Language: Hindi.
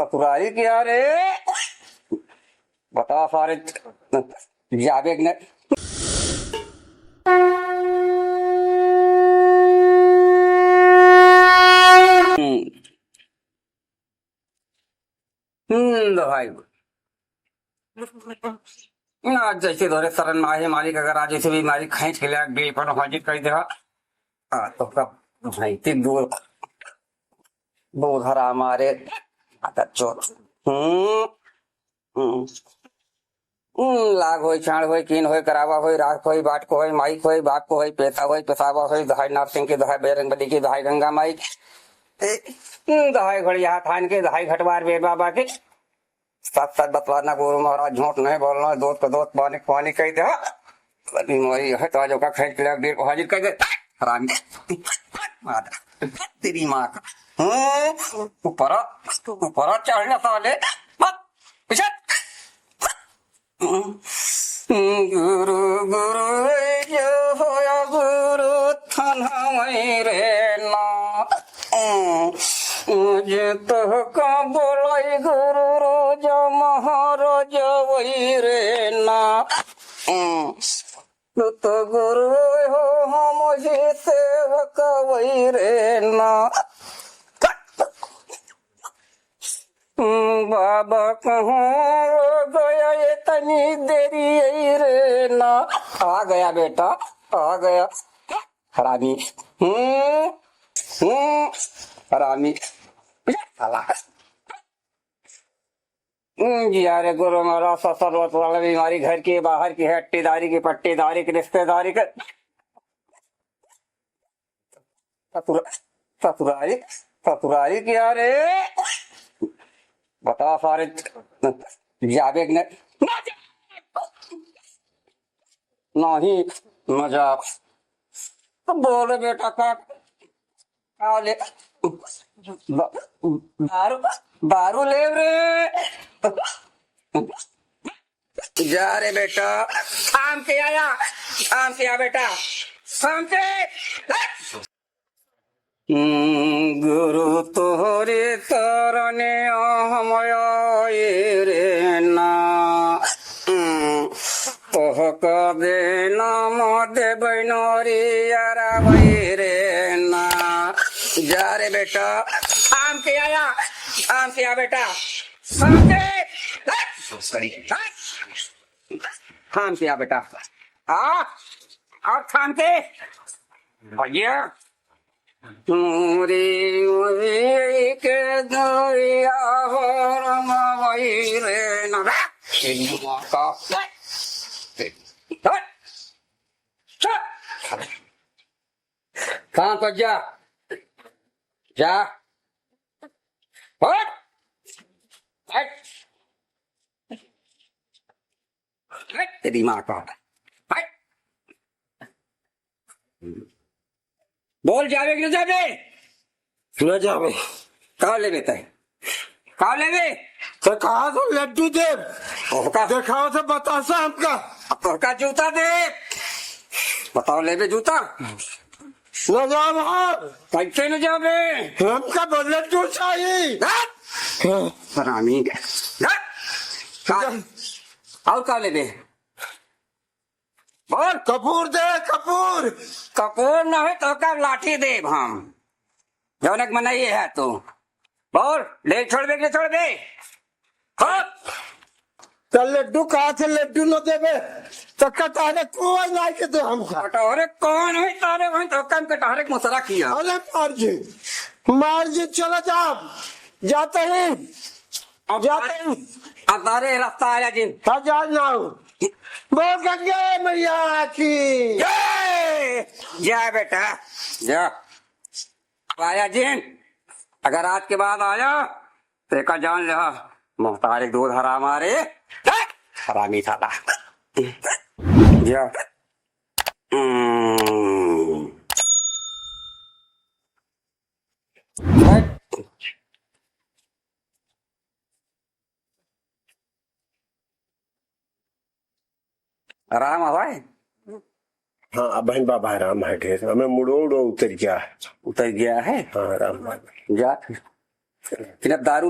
ससुराली क्या रे? बता सारे जावेद ने भाई आज जैसे धोरे सरन माही मालिक अगर आज जैसे भी मालिक खींच के लिया बिल पर हाजिर कर देगा तो कब भाई तीन दूर धरा हमारे चोर लाग होय छाड़ होय कीन होय करावा होय राख होय बाट को होय माइक होय बाप को होय पैसा होय पेशावा होय दहाई नरसिंह के दहाई बेरंग बदी के दहाई गंगा माई दहाई घड़िया थान के दहाई घटवार बेर बाबा के साथ साथ बतवाना गुरु महाराज झूठ नहीं बोलना दोस्त का दोस्त पानी पानी कह दे बीमारी है तो आज का खेच के डेढ़ को हाजिर कर दे हरामी तेरी माँ का ऊपर ऊपर चढ़ना साले पीछे गुरु गुरु जो होया गुरु थाना रे ना मुझे तो का बोलाई गुरु रोज महाराज वही रे ना तो गुरु हो हम ही सेवक वही रे ना बाबा कहूँ गया ये तनी देरी रे ना आ गया बेटा आ गया हरामी हरामी जी अरे गुरु महाराज ससुर वाला बीमारी घर की बाहर की है अट्टीदारी की पट्टीदारी की रिश्तेदारी के ससुराली ससुराली क्या रे? बता सारे जावेद ने नहीं मजाक बोले बेटा का ले बारू बारू ले रे जा रे बेटा आम के आया आम के आ बेटा आम के गुरु तोहरे तरने हमय रे ना तोह कदे नाम देबै नरी यारा रे ना जा रे बेटा आम के आया आम के आ बेटा आम के आम के आ बेटा आ और थाम के भैया तुरी के दरिया हो रमवई रे ना का कहाँ पर जा जा तेरी माँ का बोल जावे कि न जावे न जावे कहाँ ले बेटा कहाँ ले बे तो कहा तो लड्डू दे दिखाओ तो बतासा हमका का जूता दे बताओ ले बे जूता न जाओ कैसे न जावे हमका लड्डू चाहिए हरामी और कहाँ ले बे बोल कपूर दे कपूर कपूर न है तो का लाठी दे हम जौनक मनाइए है तू बोल ले छोड़ दे हाँ तो लड्डू कहा थे लड्डू न देवे तो कटारे कोई ला के दे हमका कटोरे कौन है तारे वहीं तो कम कटोरे को मसरा किया अरे मार जी चलो जाते हैं अब तारे रास्ता आया जिन जा ना बोल गंगे मैया की जा बेटा जा आया जिन अगर आज के बाद आया तो एक जान ले मोहतारे दूध हरा मारे हरामी थाला जा आराम हवा है हाँ बहन बाबा आराम है ढेर हमें मुड़ो उड़ो उतर गया है हाँ आराम हाँ जा फिर अब दारू